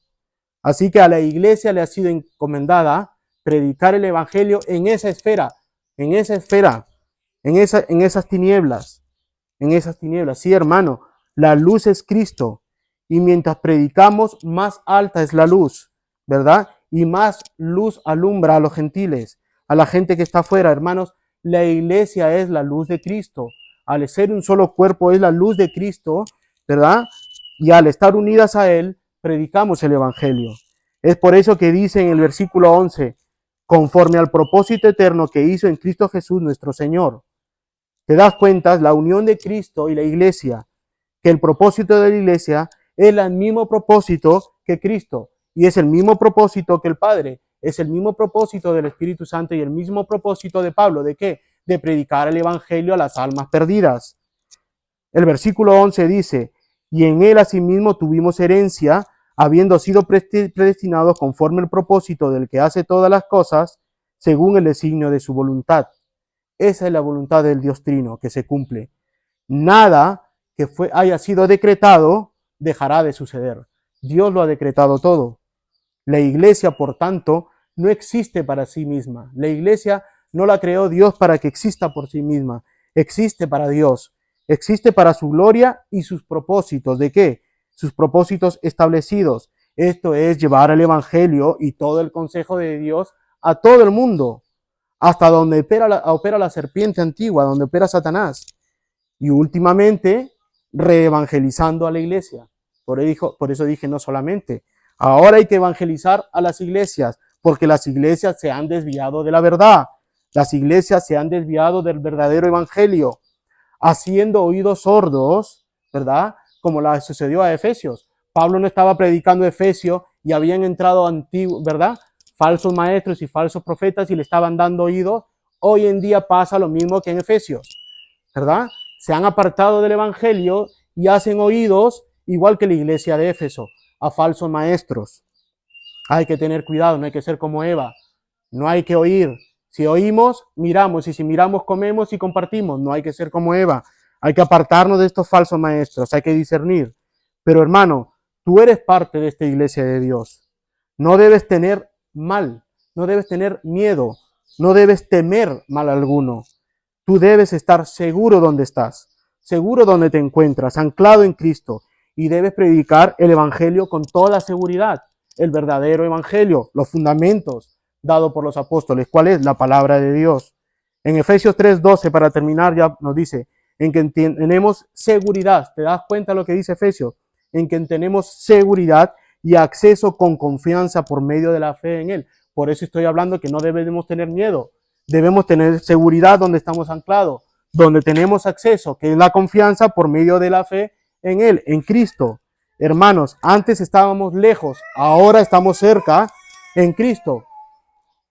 Así que a la iglesia le ha sido encomendada predicar el evangelio en esa esfera, en esas tinieblas. en esas tinieblas. Sí, hermano, la luz es Cristo. Y mientras predicamos, más alta es la luz, ¿verdad? Y más luz alumbra a los gentiles, a la gente que está afuera. Hermanos, la iglesia es la luz de Cristo. Al ser un solo cuerpo es la luz de Cristo, ¿verdad? Y al estar unidas a Él, predicamos el Evangelio. Es por eso que dice en el versículo 11, conforme al propósito eterno que hizo en Cristo Jesús nuestro Señor. ¿Te das cuenta? La unión de Cristo y la iglesia, que el propósito de la iglesia es el mismo propósito que Cristo y es el mismo propósito que el Padre, es el mismo propósito del Espíritu Santo y el mismo propósito de Pablo. ¿De qué? De predicar el Evangelio a las almas perdidas. El versículo 11 dice, y en él asimismo tuvimos herencia, habiendo sido predestinados conforme al propósito del que hace todas las cosas, según el designio de su voluntad. Esa es la voluntad del Dios Trino que se cumple. Nada que haya sido decretado dejará de suceder. Dios lo ha decretado todo. La iglesia, por tanto, no existe para sí misma. La iglesia no la creó Dios para que exista por sí misma. Existe para Dios. Existe para su gloria y sus propósitos. ¿De qué? Sus propósitos establecidos. Esto es llevar el Evangelio y todo el consejo de Dios a todo el mundo, hasta donde opera la serpiente antigua, donde opera Satanás. Y últimamente, reevangelizando a la iglesia. Por eso dije no solamente. Ahora hay que evangelizar a las iglesias, porque las iglesias se han desviado de la verdad. Las iglesias se han desviado del verdadero evangelio, haciendo oídos sordos, ¿verdad? Como la sucedió a Efesios. Pablo no estaba predicando Efesios y habían entrado antiguos, ¿verdad? Falsos maestros y falsos profetas y le estaban dando oídos. Hoy en día pasa lo mismo que en Efesios, ¿verdad? Se han apartado del evangelio y hacen oídos, igual que la iglesia de Éfeso, a falsos maestros. Hay que tener cuidado, no hay que ser como Eva. No hay que oír. Si oímos, miramos. Y si miramos, comemos y compartimos. No hay que ser como Eva. Hay que apartarnos de estos falsos maestros. Hay que discernir. Pero hermano, tú eres parte de esta iglesia de Dios. No debes tener mal. No debes tener miedo. No debes temer mal alguno. Tú debes estar seguro donde estás. Seguro donde te encuentras. Anclado en Cristo. Y debes predicar el evangelio con toda seguridad. El verdadero evangelio. Los fundamentos dado por los apóstoles. ¿Cuál es? La palabra de Dios. En Efesios 3:12, para terminar, ya nos dice, en que tenemos seguridad. ¿Te das cuenta de lo que dice Efesios? En que tenemos seguridad y acceso con confianza por medio de la fe en Él. Por eso estoy hablando que no debemos tener miedo. Debemos tener seguridad donde estamos anclados, donde tenemos acceso, que es la confianza por medio de la fe en Él, en Cristo. Hermanos, antes estábamos lejos, ahora estamos cerca en Cristo.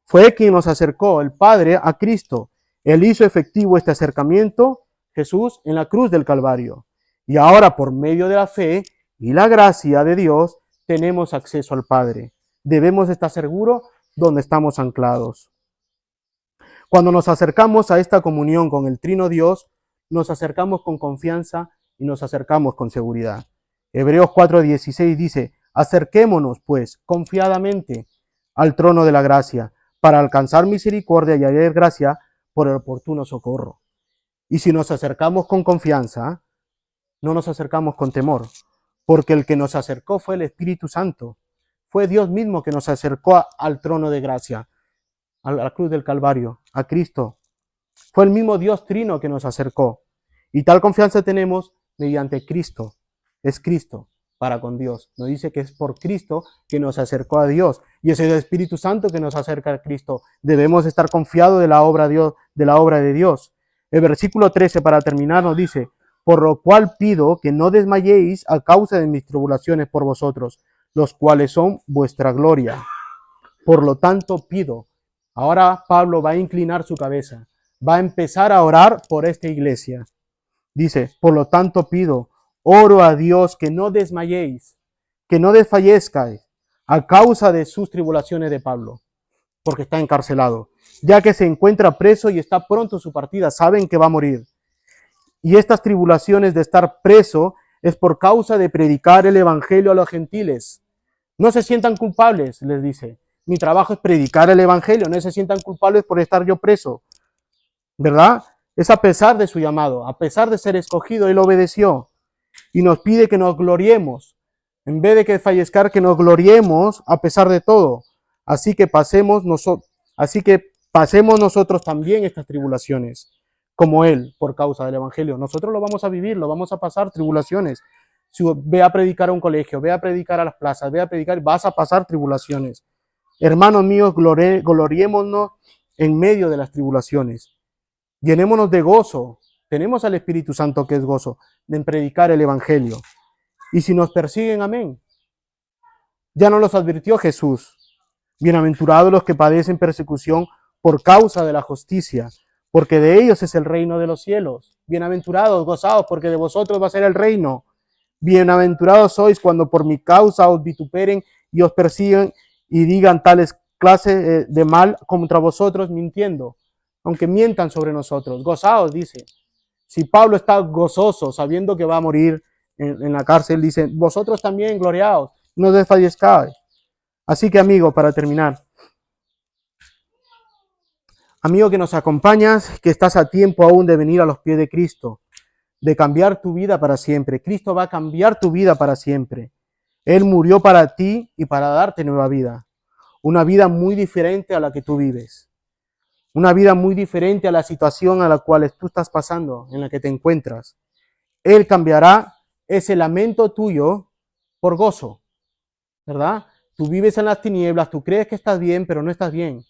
Fue quien nos acercó, el Padre, a Cristo. Él hizo efectivo este acercamiento, Jesús, en la cruz del Calvario. Y ahora, por medio de la fe y la gracia de Dios, tenemos acceso al Padre. Debemos estar seguros donde estamos anclados. Cuando nos acercamos a esta comunión con el Trino Dios, nos acercamos con confianza y nos acercamos con seguridad. Hebreos 4:16 dice, acerquémonos pues confiadamente al trono de la gracia para alcanzar misericordia y hallar gracia por el oportuno socorro. Y si nos acercamos con confianza, no nos acercamos con temor, porque el que nos acercó fue el Espíritu Santo. Fue Dios mismo que nos acercó al trono de gracia, a la cruz del Calvario, a Cristo. Fue el mismo Dios Trino que nos acercó. Y tal confianza tenemos mediante Cristo. Es Cristo para con Dios. Nos dice que es por Cristo que nos acercó a Dios. Y es el Espíritu Santo que nos acerca a Cristo. Debemos estar confiados de la obra de Dios. El versículo 13, para terminar, nos dice, por lo cual pido que no desmayéis a causa de mis tribulaciones por vosotros, los cuales son vuestra gloria. Por lo tanto, pido. Ahora Pablo va a inclinar su cabeza, va a empezar a orar por esta iglesia. Dice, por lo tanto pido, oro a Dios que no desmayéis, que no desfallezcáis a causa de sus tribulaciones de Pablo, porque está encarcelado, ya que se encuentra preso y está pronto su partida, saben que va a morir. Y estas tribulaciones de estar preso es por causa de predicar el evangelio a los gentiles. No se sientan culpables, les dice. Mi trabajo es predicar el evangelio, no se sientan culpables por estar yo preso, ¿verdad? Es a pesar de su llamado, a pesar de ser escogido, Él obedeció y nos pide que nos gloriemos. En vez de que fallezcar, que nos gloriemos a pesar de todo. Así que pasemos nosotros también estas tribulaciones, como Él, por causa del Evangelio. Nosotros lo vamos a vivir, lo vamos a pasar tribulaciones. Si ve a predicar a un colegio, ve a predicar a las plazas, ve a predicar, vas a pasar tribulaciones. Hermanos míos, gloriémonos en medio de las tribulaciones. Llenémonos de gozo. Tenemos al Espíritu Santo que es gozo, en predicar el Evangelio. Y si nos persiguen, amén. Ya nos los advirtió Jesús. Bienaventurados los que padecen persecución por causa de la justicia, porque de ellos es el reino de los cielos. Bienaventurados, gozados, porque de vosotros va a ser el reino. Bienaventurados sois cuando por mi causa os vituperen y os persiguen y digan tales clases de mal contra vosotros mintiendo, aunque mientan sobre nosotros. Gozaos, dice. Si Pablo está gozoso sabiendo que va a morir en la cárcel, dice, vosotros también gloriaos, no desfallezcáis. Así que, amigo, para terminar, amigo que nos acompañas, que estás a tiempo aún de venir a los pies de Cristo, de cambiar tu vida para siempre. Cristo va a cambiar tu vida para siempre. Él murió para ti y para darte nueva vida. Una vida muy diferente a la que tú vives. Una vida muy diferente a la situación a la cual tú estás pasando, en la que te encuentras. Él cambiará ese lamento tuyo por gozo, ¿verdad? Tú vives en las tinieblas, tú crees que estás bien, pero no estás bien.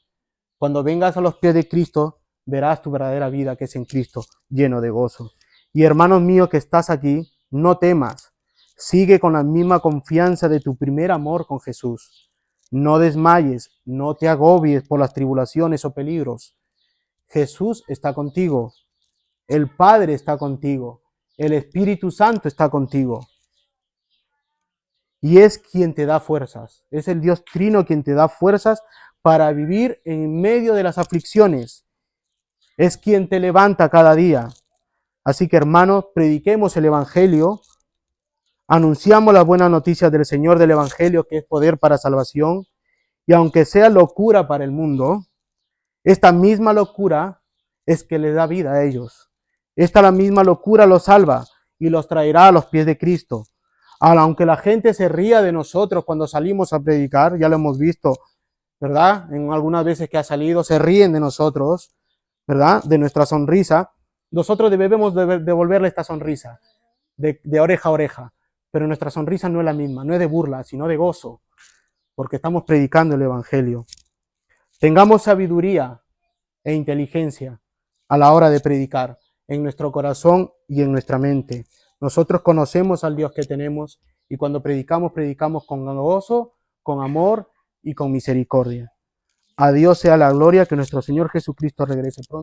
Cuando vengas a los pies de Cristo, verás tu verdadera vida que es en Cristo, lleno de gozo. Y hermanos míos que estás aquí, no temas. Sigue con la misma confianza de tu primer amor con Jesús. No desmayes, no te agobies por las tribulaciones o peligros. Jesús está contigo. El Padre está contigo. El Espíritu Santo está contigo. Y es quien te da fuerzas. Es el Dios Trino quien te da fuerzas para vivir en medio de las aflicciones. Es quien te levanta cada día. Así que, hermanos, prediquemos el Evangelio, anunciamos las buenas noticias del Señor del Evangelio, que es poder para salvación, y aunque sea locura para el mundo, esta misma locura es que le da vida a ellos. La misma locura los salva y los traerá a los pies de Cristo. Aunque la gente se ría de nosotros cuando salimos a predicar, ya lo hemos visto, ¿verdad? En algunas veces que ha salido, se ríen de nosotros, ¿verdad? De nuestra sonrisa. Nosotros debemos devolverle esta sonrisa, de oreja a oreja. Pero nuestra sonrisa no es la misma, no es de burla, sino de gozo, porque estamos predicando el Evangelio. Tengamos sabiduría e inteligencia a la hora de predicar en nuestro corazón y en nuestra mente. Nosotros conocemos al Dios que tenemos y cuando predicamos, predicamos con gozo, con amor y con misericordia. A Dios sea la gloria, que nuestro Señor Jesucristo regrese pronto.